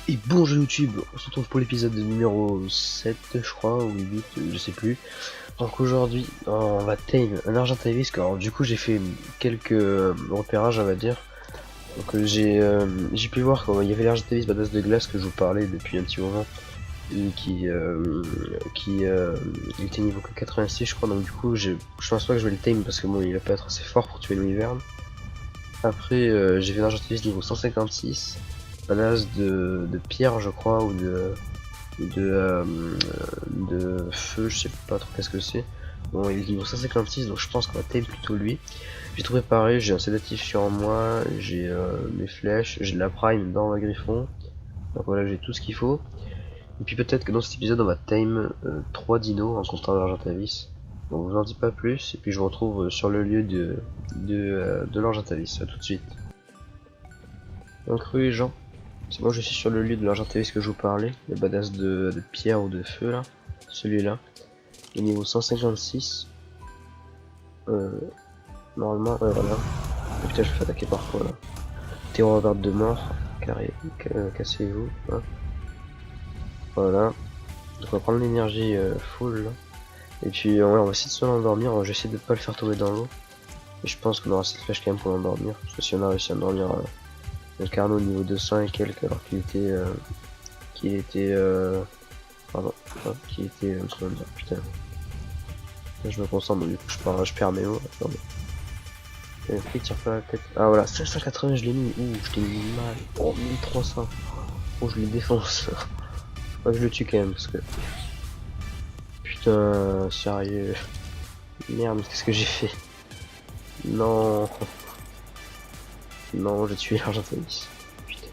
Et bonjour YouTube, on se retrouve pour l'épisode numéro 7 je crois, ou 8, je sais plus. Donc aujourd'hui on va tame un Argentavis, alors du coup j'ai fait quelques repérages on va dire. Donc j'ai pu voir qu'il y avait l'Argentavis badass de glace que je vous parlais depuis un petit moment. Et il était niveau que 86 je crois, donc du coup je pense pas que je vais le tame parce que bon il va pas être assez fort pour tuer le Wyvern. Après j'ai fait l'Argentavis niveau 156, badass de pierre je crois, ou de feu, je sais pas trop qu'est-ce que c'est. Bon, il est niveau 156, donc je pense qu'on va tame plutôt lui. J'ai tout préparé, j'ai un sédatif sur moi, j'ai mes flèches, j'ai de la prime dans le griffon. Donc voilà, j'ai tout ce qu'il faut. Et puis peut-être que dans cet épisode, on va tame 3 dinos en comptant l'Argentavis. Donc je vous en dis pas plus, et puis je vous retrouve sur le lieu de l'Argentavis. À tout de suite. Donc oui, Jean. C'est moi, je suis sur le lieu de l'Argentavis que je vous parlais, le badass de pierre ou de feu là, celui-là. Et niveau 156. Normalement, ouais, voilà. Et putain, je me fais attaquer par quoi là? Terror garde de mort. Carré, cassez-vous. Hein. Voilà. Donc on va prendre l'énergie full là. Et puis ouais, on va essayer de se l'endormir. J'essaie de pas le faire tomber dans l'eau. Et je pense qu'on aura cette flèche quand même pour l'endormir. Parce que si on a réussi à endormir le Carnot niveau 200 et quelques alors qu'il était pardon, qu'il était comment dire, putain. Là, je me concentre, donc du coup je perds mes mots. Attendez. Il tire pas la tête. Ah voilà, 580 je l'ai mis. Ouh, je l'ai mis mal. Oh, 1300. Oh, je les défonce. Faut que je le tue quand même parce que. Putain, sérieux. Merde, qu'est-ce que j'ai fait? Non. Non, j'ai tué l'Argentavis. Putain.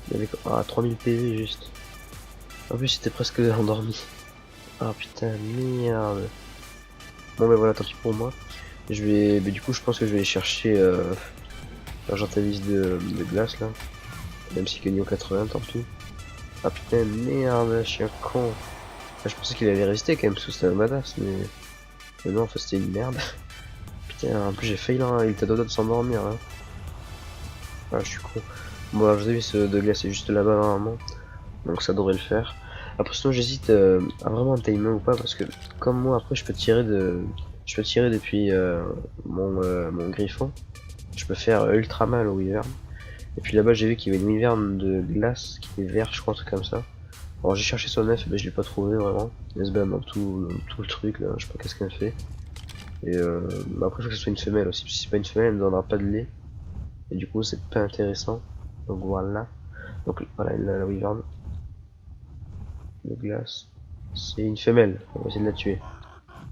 Il y avait quoi? Ah, 3000 PV juste. En plus, c'était presque endormi. Ah putain, merde. Bon, ben voilà, tant pis pour moi. Je vais. Mais du coup, je pense que je vais aller chercher l'Argentavis de glace là. Même si Kenyo 80, tant pis. Ah putain, merde, je suis un con. Ah, je pensais qu'il allait résister quand même, parce que c'était un badass, mais non, en fait c'était une merde. Putain, en plus j'ai failli là, il était à deux de s'endormir. Hein. Ah, je suis con. Bon, alors, je vous ai vu, ce de glace, c'est juste là-bas normalement, donc ça devrait le faire. Après, sinon, j'hésite à vraiment un timer ou pas, parce que comme moi, après, je peux tirer depuis mon griffon. Je peux faire ultra mal au Wyvern. Et puis là-bas, j'ai vu qu'il y avait une Wyvern de glace qui est vert, je crois, un truc comme ça. Alors j'ai cherché son œuf, mais je l'ai pas trouvé vraiment. Elle se bat dans tout le truc là, je sais pas qu'est-ce qu'elle fait. Et bah après il faut que ce soit une femelle aussi, si c'est pas une femelle elle ne donnera pas de lait. Et du coup c'est pas intéressant. Donc voilà. Donc voilà la wyvern de glace. C'est une femelle, on va essayer de la tuer.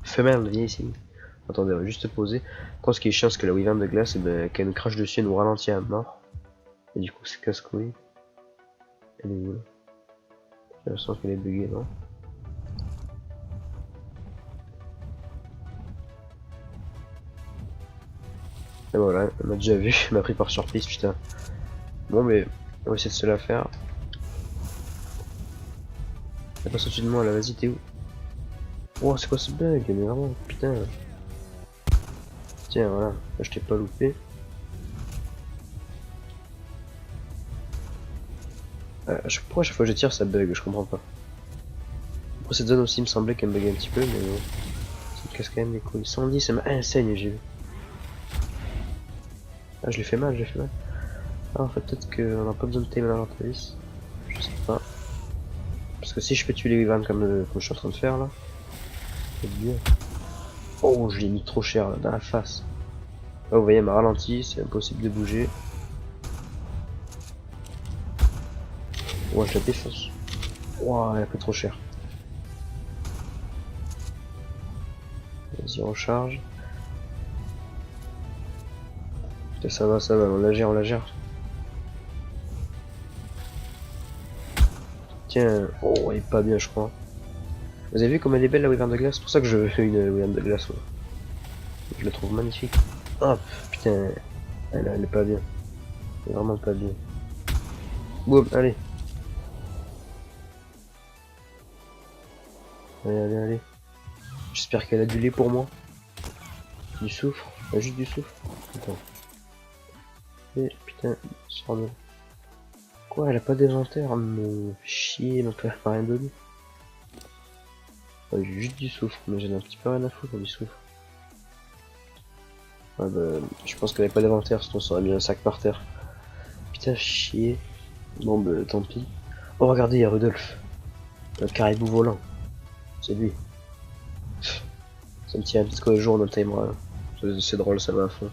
Femelle, viens ici. Attendez, on va juste poser. Quand ce qui est chiant c'est que la wyvern de glace, ben, quand elle nous crache dessus, elle nous ralentit à mort. Et du coup c'est casse-couille. Elle est où là? J'ai l'impression qu'elle est buggée, non? Et voilà, elle m'a déjà vu, elle m'a pris par surprise, putain. Bon, mais on va essayer de se la faire. Elle passe au-dessus de moi là, vas-y, t'es où? Oh, c'est quoi ce bug? Mais vraiment, putain. Tiens, voilà, là, je t'ai pas loupé. Pourquoi à chaque fois que je tire ça bug? Je comprends pas. Pour cette zone aussi, il me semblait qu'elle me buguait un petit peu, mais bon. Ça me casse quand même les couilles. 110, ça m'a. Ah, elle saigne, j'ai vu. Ah, je l'ai fait mal, je l'ai fait mal. Ah, en fait, peut-être qu'on a pas besoin de tame à l'Argentavis. Je sais pas. Parce que si je peux tuer les Wyverns comme je suis en train de faire là, c'est bien. Oh, je l'ai mis trop cher là, dans la face. Là, vous voyez, elle m'a ralenti, c'est impossible de bouger. Ouais, je la défonce. Ouah, elle a pris trop cher. Vas-y, recharge. Putain, ça va, on la gère, on la gère. Tiens, oh, elle est pas bien, je crois. Vous avez vu comme elle est belle la Wyvern de glace? C'est pour ça que je veux une Wyvern de glace. Ouais. Je la trouve magnifique. Hop, putain, elle est pas bien. Elle est vraiment pas bien. Boum, allez. Allez, allez, allez. J'espère qu'elle a du lait pour moi. Du soufre. Elle a juste du soufre. Attends. Et putain, sors de. Quoi, elle a pas d'inventaire? Me chier, mon père m'a rien donné. Ouais, j'ai juste du soufre, mais j'en ai un petit peu rien à foutre du soufre. Ouais, bah, je pense qu'elle avait pas d'inventaire, sinon ça aurait mis un sac par terre. Putain, chier. Bon, bah, tant pis. Oh, regardez, il y a Rudolf. Notre caribou volant. C'est lui. Ça me tient un petit jour dans le timer. C'est drôle, ça va à fond.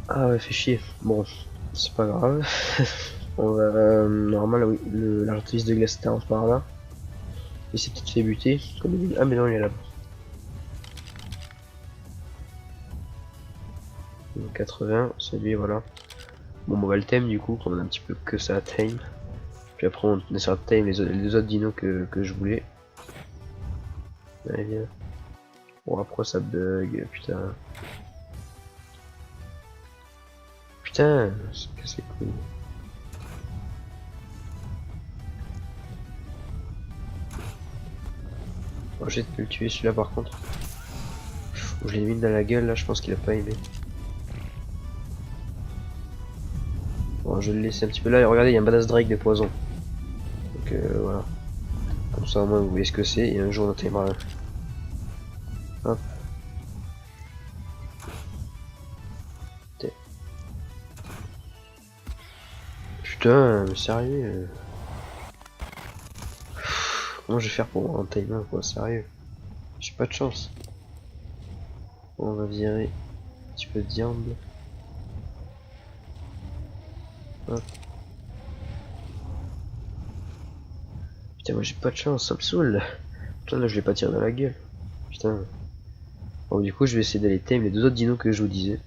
Ah ouais, fait chier. Bon, c'est pas grave. On va... normal, oui, l'artiste de glace était par là. Il s'est peut-être fait buter. Comme il... Ah mais non, il est là-bas. 80, c'est lui, voilà. Bon, on va le thème du coup, qu'on a un petit peu que ça à tame. Puis après, on essaiera de tame les deux autres dinos que je voulais. Allez, viens. Bon, après, ça bug, putain. Putain, c'est cassé les couilles. Oh, j'ai de le tuer celui-là par contre. Je l'ai mis dans la gueule là, je pense qu'il a pas aimé. Bon, je vais le laisser un petit peu là. Et regardez, il y a un badass Drake de poison. Donc voilà. Comme ça au moins vous voyez ce que c'est. Et un jour on attaquera un. Hop. Putain, mais sérieux. Comment je vais faire pour un timer quoi, sérieux. J'ai pas de chance. On va virer un petit peu de diable. Hop. Putain, moi j'ai pas de chance, ça me saoule. Putain, là je vais pas tirer dans la gueule. Putain. Bon, du coup, je vais essayer d'aller tame les deux autres dinos que je vous disais.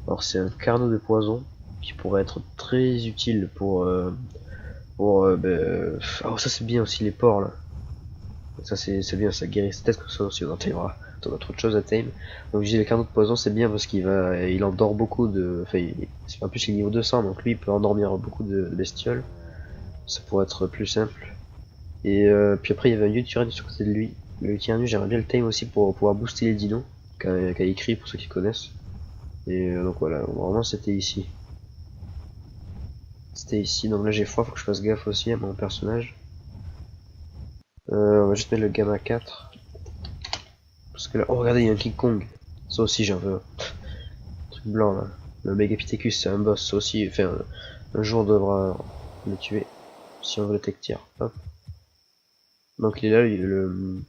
Alors, c'est un carnot de poison qui pourrait être très utile pour. Oh, ça c'est bien aussi les porcs là. Ça c'est bien, ça guérit. Peut-être que ça aussi on tamera. On a trop de choses à tame. Donc, je dis les carnot de poison, c'est bien parce il endort beaucoup de. Enfin, en plus, il est niveau 200, donc lui il peut endormir beaucoup de bestioles. Ça pourrait être plus simple. Et puis après, il y avait un lieu de tyrannie sur côté de lui. Le tyrannie, j'aimerais bien le tame aussi pour pouvoir booster les dinos. Qu'a écrit pour ceux qui connaissent. Et donc voilà, vraiment c'était ici. C'était ici, donc là j'ai froid, faut que je fasse gaffe aussi à mon personnage. On va juste mettre le gamma 4. Parce que là, oh regardez, il y a un King Kong. Ça aussi j'en veux. Truc blanc là. Le Megapithecus c'est un boss, ça aussi, enfin, un jour on devra le tuer. Si on veut le tech tier. Hop. Donc il est là, le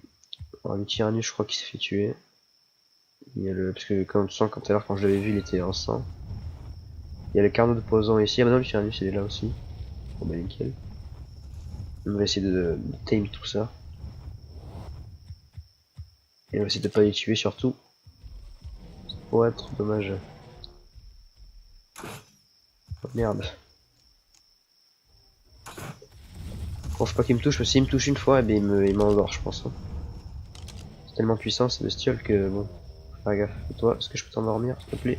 Tyrannus je crois qu'il s'est fait tuer. Il y a parce que quand tout à l'heure quand je l'avais vu il était en sang. Il y a le carnot de poison ici, ah maintenant le Tyrannus il est là aussi. Bon bah nickel. On va essayer de tame tout ça. Et on va essayer de pas les tuer surtout. Ça pourrait être dommage. Oh merde. Bon, faut pas qu'il me touche, parce que s'il me touche une fois, eh bien, il m'endort je pense. Hein. C'est tellement puissant ces bestioles que bon. Faut faire gaffe. Et toi, est-ce que je peux t'endormir s'il te plaît?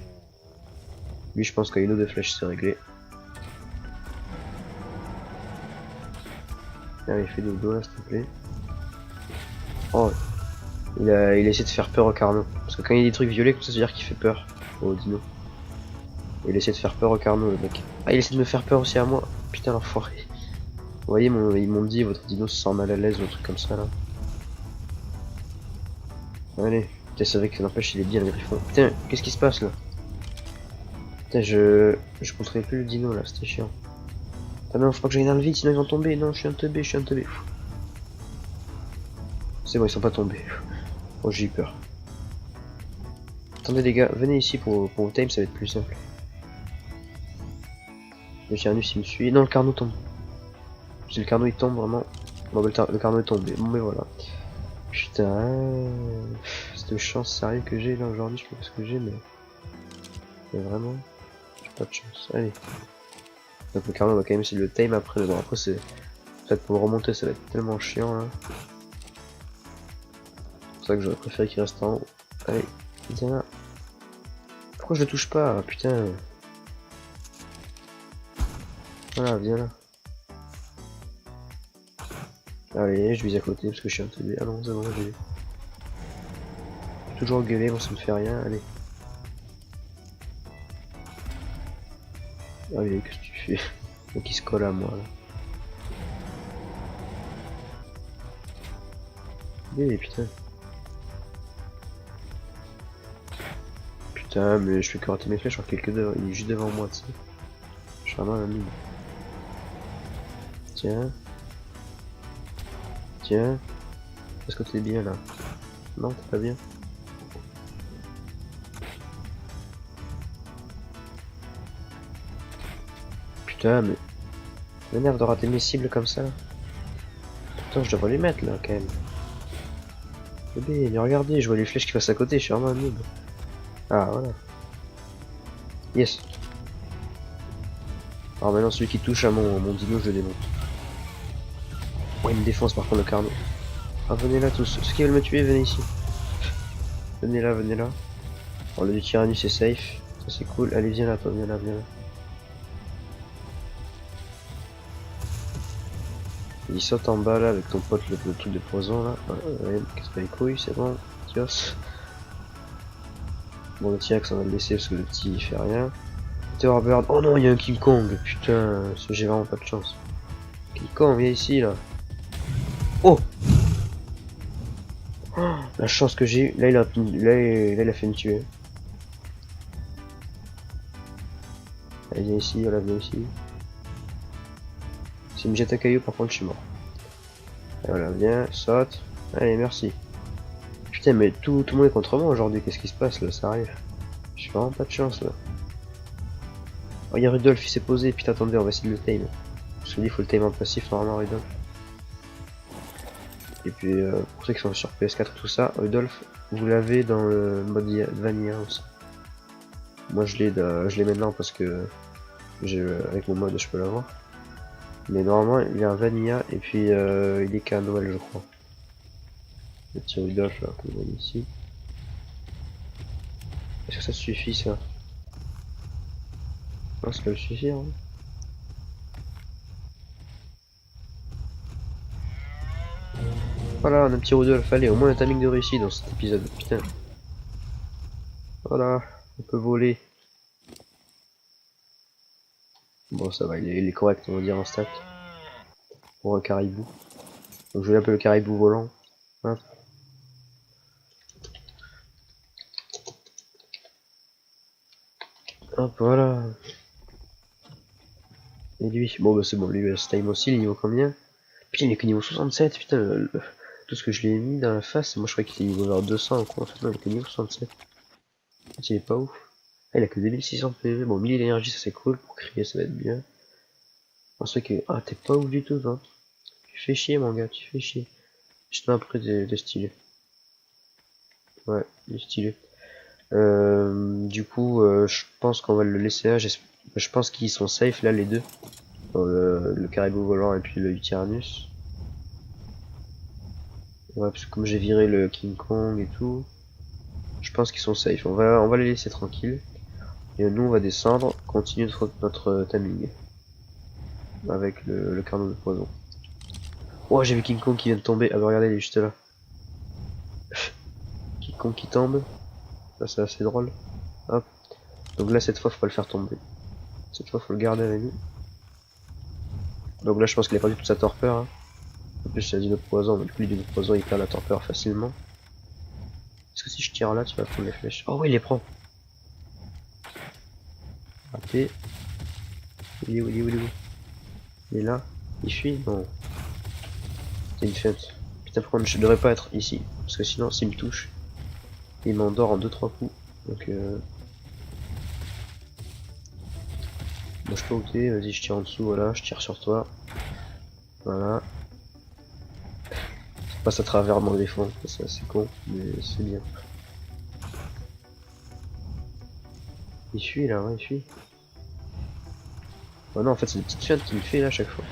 Lui je pense qu'à une eau de flèche c'est réglé. Allez, fais des dos là s'il te plaît. Oh, il a essayé de faire peur au carnot. Parce que quand il y a des trucs violets comme ça, c'est à dire qu'il fait peur au dino. Il essaie de faire peur au carnot le mec. Ah, il essaie de me faire peur aussi à moi. Putain l'enfoiré. Vous voyez, ils m'ont dit votre dino se sent mal à l'aise ou un truc comme ça là. Allez, putain c'est vrai que n'empêche il est bien le griffon. Putain, qu'est-ce qui se passe là? Putain je contrôlais plus le dino là, c'était chiant. Ah non, faut pas que j'aille dans le vide sinon ils vont tomber. Non, je suis un teubé, je suis un teubé. C'est bon, ils sont pas tombés. Oh j'ai eu peur. Attendez les gars, venez ici pour vous time, ça va être plus simple. Le Tyrannus il me suit. Non, le carnot tombe. Si le carnot il tombe vraiment. Bon, bah, le carnot est tombé. Bon, mais voilà. Putain. Cette chance sérieux que j'ai là aujourd'hui, je sais pas ce que j'ai, mais. Mais vraiment. J'ai pas de chance. Allez. Donc le carnot va quand même essayer de le time après. Bon, après, c'est. Peut-être pour le remonter, ça va être tellement chiant là. C'est pour ça que j'aurais préféré qu'il reste en haut. Allez, viens là. Pourquoi je le touche pas? Putain. Voilà, viens là. Allez, je vise à côté parce que je suis un peu... Ah non, c'est bon, j'ai... Toujours gueuler, bon ça me fait rien, allez. Allez, qu'est-ce que tu fais? Donc il se colle à moi là. Eh putain. Putain, mais je fais que rater mes flèches en quelques deux. Il est juste devant moi, tu sais. Je suis vraiment un mine. Tiens. Tiens. Est-ce que t'es bien là? Non, t'es pas bien. Putain, mais... m'énerve de rater mes cibles comme ça. Pourtant, je devrais les mettre là quand même. Bébé, mais regardez, je vois les flèches qui passent à côté, je suis vraiment un noob. Ah, voilà. Yes. Alors maintenant, celui qui touche à mon dino, je le démonte. Oh, il me défonce par contre le carnot. Ah, venez là tous. Ceux qui veulent me tuer, venez ici. Venez là, venez là. Bon, le Tyrannus est safe. Ça c'est cool. Allez, viens là, toi, viens là, viens là. Il saute en bas là avec ton pote, le truc de poison là. Ouais, casse pas les couilles, c'est bon. Tios. Bon, le T-Rex, on va le laisser parce que le petit il fait rien. Tower Bird. Oh non, il y a un King Kong. Putain, j'ai vraiment pas de chance. King Kong, viens ici là. Oh! Oh, la chance que j'ai eu. Là, il a fait me tuer. Allez, viens ici, voilà, viens ici. S'il me jette un caillou, par contre, je suis mort. Et voilà, viens, saute. Allez, merci. Putain, mais tout le monde est contre moi aujourd'hui. Qu'est-ce qui se passe là? Ça arrive. J'ai vraiment pas de chance là. Oh, il y a Rudolph, il s'est posé. Putain, attendez, on va essayer de le tame. Parce que il faut le tame en passif, normalement, Rudolph. Et puis, pour ceux qui sont sur PS4 tout ça, Rudolph, vous l'avez dans le mode Vanilla aussi. Moi, je l'ai maintenant parce que avec mon mode, je peux l'avoir. Mais normalement, il est un Vanilla et puis il est qu'à Noël, je crois. Le petit Rudolph là, que vous voyez ici. Est-ce que ça suffit ça? Non, ça peut le suffire. Hein. Voilà, on a un petit Rudolph. Allez, au moins un timing de réussite dans cet épisode. Putain. Voilà, on peut voler. Bon, ça va, il est correct, on va dire en stat. Pour un caribou. Donc je vais l'appeler le caribou volant. Hein. Hop, voilà. Et lui, bon bah c'est bon, lui ce time aussi, il est niveau combien? Putain, il est que niveau 67, putain, tout ce que je lui ai mis dans la face, moi je croyais qu'il était niveau vers 200 ou quoi, en fait non, il est que niveau 67. Il est pas ouf. Ah, il a que 2600 PV, bon 1000 d'énergie ça c'est cool, pour crier ça va être bien. C'est que, ah t'es pas ouf du tout toi. Tu fais chier mon gars, tu fais chier. Juste après de stylé. Ouais, il est stylé. Du coup, je pense qu'on va le laisser là, je pense qu'ils sont safe là les deux. Le caribou volant et puis le Tyrannus. Ouais, parce que comme j'ai viré le King Kong et tout, je pense qu'ils sont safe. On va les laisser tranquilles. Et nous, on va descendre, continuer notre timing. Avec le carnot de poison. Oh, j'ai vu King Kong qui vient de tomber. Ah bah regardez, il est juste là. King Kong qui tombe. Ça, c'est assez drôle. Hop. Donc là, cette fois, faut pas le faire tomber. Cette fois, faut le garder avec nous. Donc là, je pense qu'il a perdu toute sa torpeur. Hein. En plus, c'est un dino poison, mais du coup, le dino poison, il perd la torpeur facilement. Est-ce que si je tire là, tu vas prendre les flèches? Oh oui, il les prend. Raté. Il est où, il est où, il est où? Il est là. Il fuit? Non. C'est une feinte. Putain, par contre, je devrais pas être ici. Parce que sinon, s'il me touche, il m'endort en 2-3 coups. Donc, bon, je peux ôter. Vas-y, je tire en dessous. Voilà, je tire sur toi. Voilà. Ça passe à travers mon défense. C'est assez con, mais c'est bien. Il fuit là, ouais, il fuit. Oh non, en fait, c'est des petites feintes qu'il me fait là à chaque fois.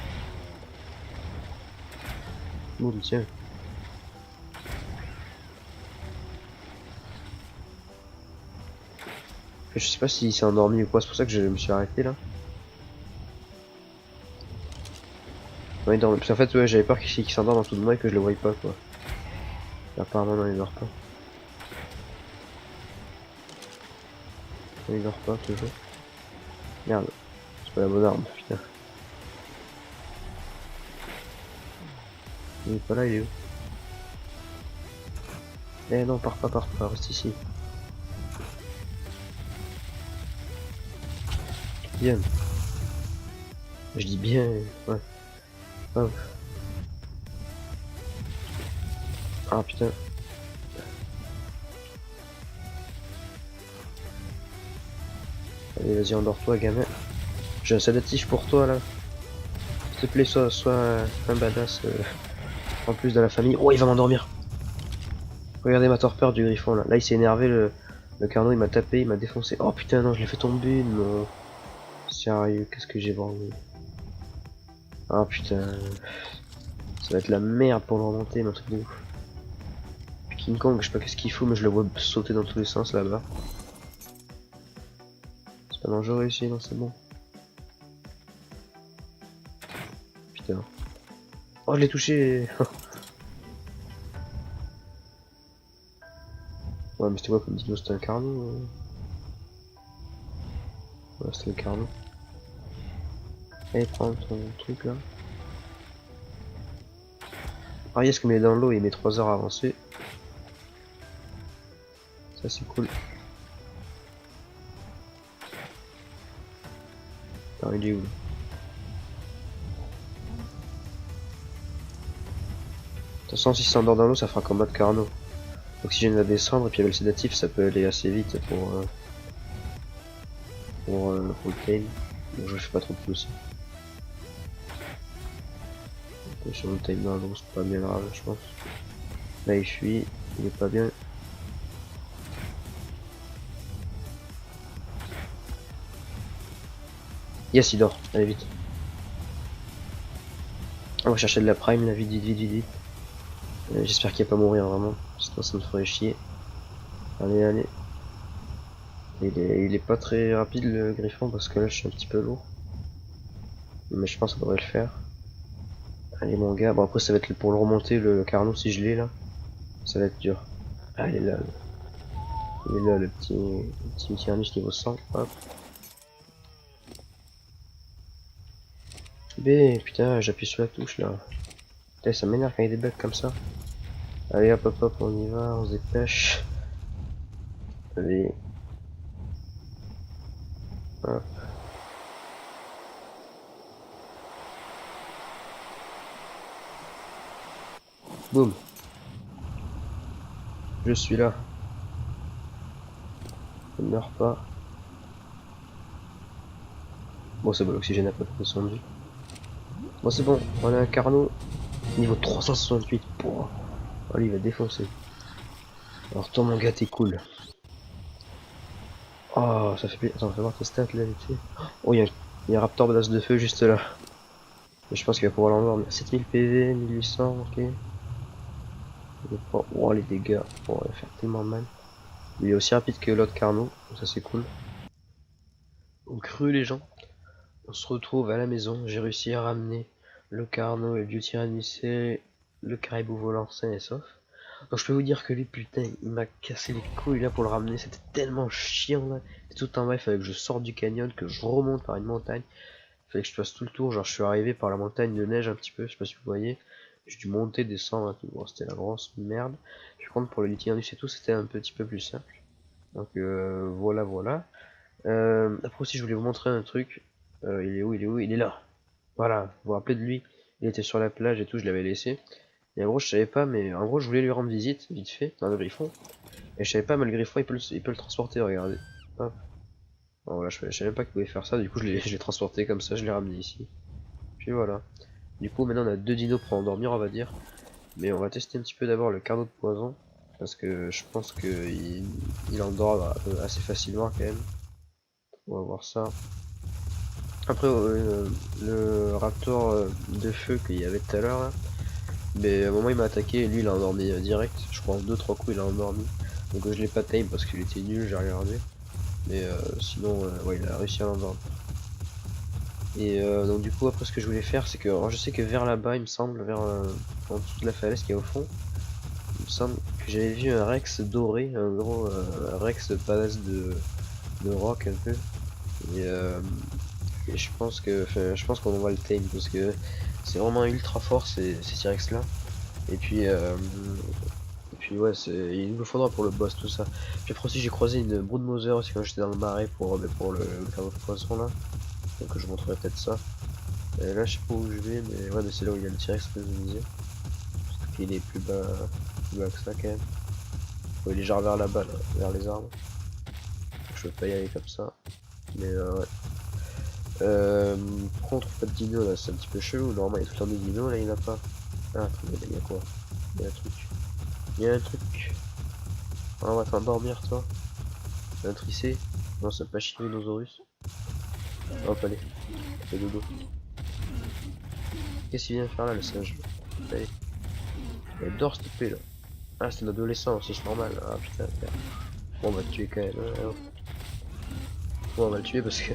Bon, tiens. Je sais pas s'il s'est endormi ou quoi, c'est pour ça que je me suis arrêté là. Ouais, il dort. Parce qu'en fait, ouais, j'avais peur qu'il s'endorme en dessous de moi et que je le voie pas quoi. Et apparemment, non, il dort pas. Il dort pas toujours. Merde, c'est pas la bonne arme, putain. Il est pas là, il est où? Eh non, pars pas, reste ici. Bien. Je dis bien, ouais. Hop. Ah putain. Allez, vas-y, endors-toi, gamin. J'ai un sédatif pour toi là. S'il te plaît, sois un badass en plus de la famille. Oh, il va m'endormir. Regardez ma torpeur du griffon là. Là, il s'est énervé, le carnot, il m'a tapé, il m'a défoncé. Oh putain, non, je l'ai fait tomber. Non. Sérieux, qu'est-ce que j'ai branlé. Ah putain. Ça va être la merde pour le remonter, mon truc de ouf. King Kong, je sais pas qu'est-ce qu'il faut, mais je le vois sauter dans tous les sens là-bas. C'est pas dangereux ici, non, c'est bon. Putain. Oh, je l'ai touché. Ouais, mais c'était quoi comme dino? C'était un carnot Ouais, c'était le carnot. Allez, prends ton truc là. Ah yes, comme il est dans l'eau, il met 3 heures à avancer. Ça c'est cool. Attends, il est où là? De toute façon, si ça endort dans l'eau, ça fera combat de carnot. L'oxygène va descendre et puis avec le sédatif, ça peut aller assez vite pour le tail. Donc je fais pas trop de plus. Sur le time dans l'eau, c'est pas bien grave, je pense. Là, il fuit, il est pas bien. Yes, il dort, allez vite. On va chercher de la prime, là, vite. J'espère qu'il va pas mourir vraiment, sinon ça me ferait chier. Allez. Il est pas très rapide le griffon parce que là je suis un petit peu lourd. Mais je pense que ça devrait le faire. Allez mon gars, bon après ça va être pour le remonter le carnot si je l'ai là. Ça va être dur. Allez là. Il est là le petit Tyrannus niveau 100. Hop. B, putain j'appuie sur la touche là. Putain ça m'énerve quand il y a des bugs comme ça. Allez hop on y va, on se dépêche. Allez. Hop. Boum. Je suis là. Je ne meurs pas. Bon c'est bon, l'oxygène a pas descendu. Bon c'est bon, on a un carnot. Niveau 368. Oh, lui il va défoncer. Alors toi mon gars t'es cool. Oh ça fait plaisir. Attends, fais voir tes stats là vite fait. Oh il y a un raptor badass de feu juste là. Et je pense qu'il va pouvoir l'endormir. 7000 PV, 1800, ok. Oh les dégâts. Oh il va faire tellement mal. Il est aussi rapide que l'autre carnot, donc ça c'est cool. On crue les gens. On se retrouve à la maison. J'ai réussi à ramener le carnot et le Tyrannicé, le caribou volant sain et sauf. Donc je peux vous dire que lui putain il m'a cassé les couilles là pour le ramener, c'était tellement chiant là. Tout en bas il fallait que je sorte du canyon, que je remonte par une montagne. Il fallait que je fasse tout le tour, genre je suis arrivé par la montagne de neige un petit peu, je sais pas si vous voyez. J'ai dû monter, descendre et tout, bon, c'était la grosse merde. Par contre pour le Lithianus et tout c'était un petit peu plus simple. Donc voilà. Après aussi je voulais vous montrer un truc. Il est où? Il est là. Voilà, vous vous rappelez de lui. Il était sur la plage et tout, je l'avais laissé. Et en gros je savais pas, mais en gros je voulais lui rendre visite, vite fait, dans le griffon. Et je savais pas, mais le griffon il peut le transporter, regardez. Hop. Bon, voilà, je savais même pas qu'il pouvait faire ça, du coup je l'ai transporté comme ça, je l'ai ramené ici. Puis voilà. Du coup maintenant on a deux dinos pour endormir on va dire. Mais on va tester un petit peu d'abord le carnot de poison. Parce que je pense qu'il endort assez facilement quand même. On va voir ça. Après le raptor de feu qu'il y avait tout à l'heure là. Mais à un moment il m'a attaqué et lui il a endormi direct. Je crois en 2-3 coups il a endormi. Donc je l'ai pas tame parce qu'il était nul, j'ai regardé. Mais sinon ouais il a réussi à l'endormir. Et donc du coup après ce que je voulais faire c'est que alors, je sais que vers là-bas il me semble, vers en dessous de la falaise qui est au fond, il me semble que j'avais vu un Rex doré, un gros Rex badass de rock un peu. Et je pense qu'on va le tame parce que c'est vraiment ultra fort ces T-Rex là. Et puis ouais, il nous faudra pour le boss tout ça. Puis après aussi j'ai croisé une broodmother aussi quand j'étais dans le marais pour le carreau de poisson là. Donc je vous montrerai peut-être ça. Et là je sais pas où je vais, mais ouais, mais c'est là où il y a le T-Rex que je vous disais. Parce qu'il est plus bas que ça quand même. Ouais, il est genre vers là-bas, là, vers les arbres. Donc, je peux pas y aller comme ça. Mais ouais. Pourquoi on trouve pas de dino là? C'est un petit peu chelou. Normalement il y a tout le temps des dinos, là il y en a pas. Ah, attendez, il y a quoi? Il y a un truc. Il y a un truc. Ah, on va t'endormir toi. Un tricé. Non, c'est pas Chirinosaurus. Hop, allez. Fais dodo. Qu'est-ce qu'il vient faire là, le singe? Allez. Il dort s'il te plaît là. Ah, c'est un adolescent aussi, c'est normal. Ah putain, putain. Bon, on va le tuer quand même. Hein. Bon, on va le tuer parce que.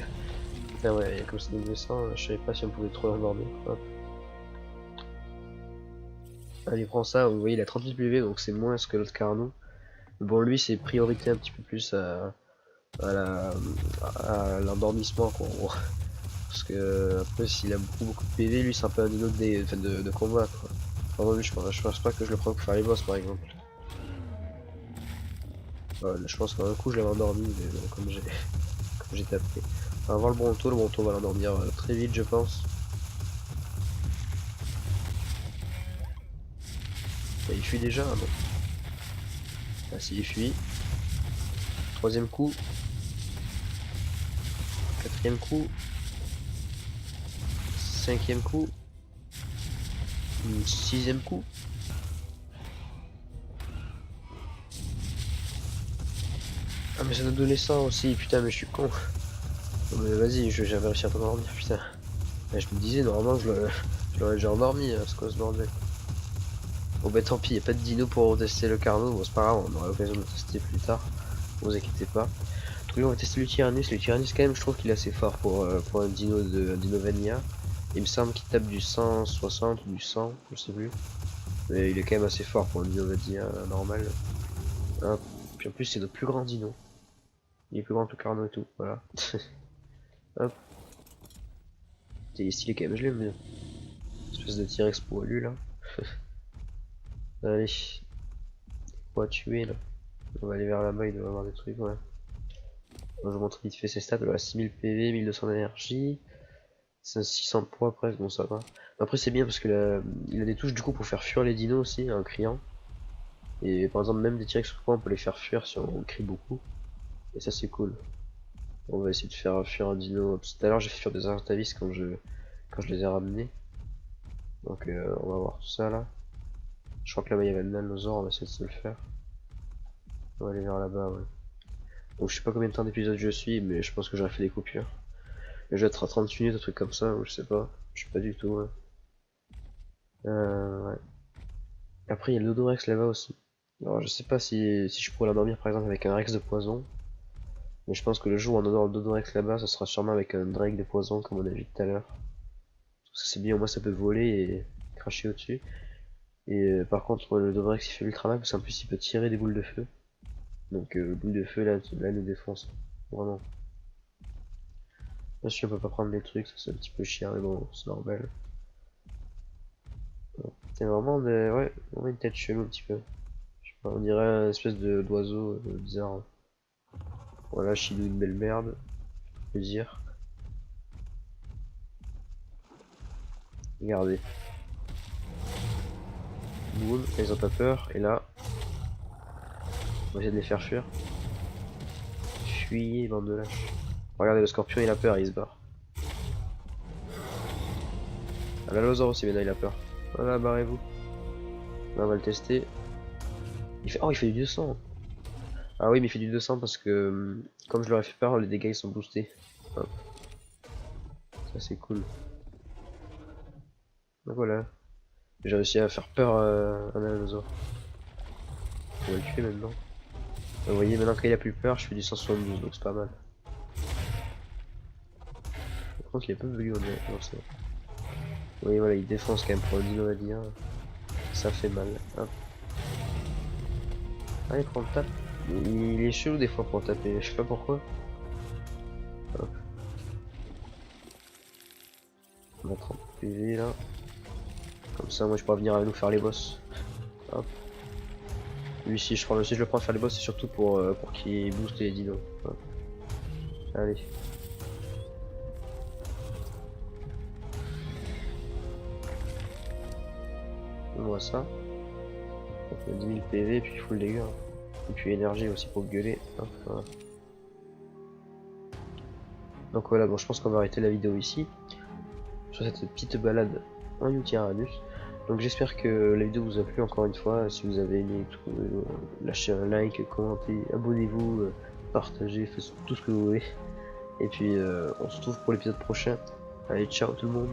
Putain, ouais, comme c'est adolescent, je savais pas si on pouvait trop l'endormir. Hop. Allez, prends ça. Vous voyez, il a 38 PV donc c'est moins que l'autre Carnou. Bon, lui, c'est priorité un petit peu plus à l'endormissement quoi. En gros. Parce que après s'il a beaucoup de PV, lui c'est un peu un dino de combat quoi. Enfin, lui, je pense pas que je le prends pour faire les boss par exemple. Ouais, je pense qu'un coup je l'avais endormi, mais bon, comme j'ai tapé. On va voir le Bronto va l'endormir très vite je pense. Et il fuit déjà, non? Ah si il fuit. Troisième coup, quatrième coup, cinquième coup, sixième coup. Ah mais c'est un adolescent aussi, putain mais je suis con. Non, mais vas-y, j'avais réussi à t'endormir, putain. Et je me disais, normalement, je l'aurais déjà endormi, ce cause bordel. Bon, bah tant pis, y a pas de dino pour tester le Carno. Bon, c'est pas grave, on aura l'occasion de le tester plus tard. Vous inquiétez pas. Donc, là, on va tester le Tyrannus. Le Tyrannus, quand même, je trouve qu'il est assez fort pour un dino Vanilla. Il me semble qu'il tape du 160 ou du 100, je sais plus. Mais il est quand même assez fort pour un dino Vanilla normal. Hop. Puis en plus, c'est notre plus grand dino. Il est plus grand que le Carno et tout, voilà. Hop. Il est stylé quand même, je l'aime bien. Espèce de T-Rex poilu là. Allez, quoi tuer là? On va aller vers là-bas, il doit y avoir des trucs, ouais. Je vous montre vite fait ses stats, voilà, 6000 PV, 1200 d'énergie, 600 de poids presque, bon ça va. Après c'est bien parce que il a des touches du coup pour faire fuir les dinos aussi en criant. Et par exemple même des T-Rex on peut les faire fuir si on crie beaucoup. Et ça c'est cool. On va essayer de faire fuir un dino. Tout à l'heure j'ai fait fuir des Artavis quand je les ai ramenés. Donc on va voir tout ça là. Je crois que là-bas il y avait le Nanosaur, on va essayer de se le faire. On va aller vers là-bas, ouais. Donc je sais pas combien de temps d'épisode je suis, mais je pense que j'aurais fait des coupures. Je vais être à 30 minutes, un truc comme ça, ou je sais pas. Je sais pas du tout, ouais. Ouais. Après il y a le Dodorex là-bas aussi. Alors je sais pas si je pourrais l'endormir par exemple avec un Rex de poison. Mais je pense que le jour où on endort le Dodorex là-bas, ça sera sûrement avec un Drake de poison comme on a vu tout à l'heure. Parce que c'est bien, au moins ça peut voler et cracher au-dessus. Et par contre le Dodorex il fait ultra mal parce qu'en plus il peut tirer des boules de feu. Donc boule de feu là il nous défonce. Vraiment. Bien sûr on peut pas prendre des trucs, ça c'est un petit peu chiant mais bon c'est normal. C'est vraiment ouais, vraiment une tête chelou un petit peu. Je sais pas, on dirait un espèce d'oiseau bizarre. Voilà, Chilou une belle merde. Plaisir. Regardez. Boum, ils ont pas peur. Et là, on va essayer de les faire fuir. Fuyez, bande de lâches. Regardez, le scorpion il a peur, il se barre. Ah, l'allosaure aussi, maintenant il a peur. Voilà, barrez-vous. Là, on va le tester. Oh, il fait du 200. Ah oui, mais il fait du 200 parce que, comme je leur ai fait peur, les dégâts ils sont boostés. Hop. Ça, c'est cool. Donc voilà. J'ai réussi à faire peur à un allosaure. On va le tuer maintenant. Vous voyez, maintenant qu'il a plus peur, je fais du 172, donc c'est pas mal. Par contre, il est un peu bugué, on dirait. Non, c'est bon. Oui, voilà, il défonce quand même pour le dino alien. Ça fait mal. Hop. Allez, prends le tape. Il est chelou des fois pour taper, je sais pas pourquoi. Hop. On a 30 PV là. Comme ça, moi je pourrais venir à nous faire les boss. Hop. Lui, si je le prends à faire les boss, c'est surtout pour qu'il booste les dinos. Hop. Allez. On voit ça. Donc, on a 10 000 PV, et puis full dégâts. Et puis énergie aussi pour gueuler. Hop, voilà. Donc voilà, bon, je pense qu'on va arrêter la vidéo ici. Sur cette petite balade en Yutyrannus. Donc j'espère que la vidéo vous a plu encore une fois. Si vous avez aimé, lâchez un like, commentez, abonnez-vous, partagez, faites tout ce que vous voulez. Et puis on se retrouve pour l'épisode prochain. Allez, ciao tout le monde.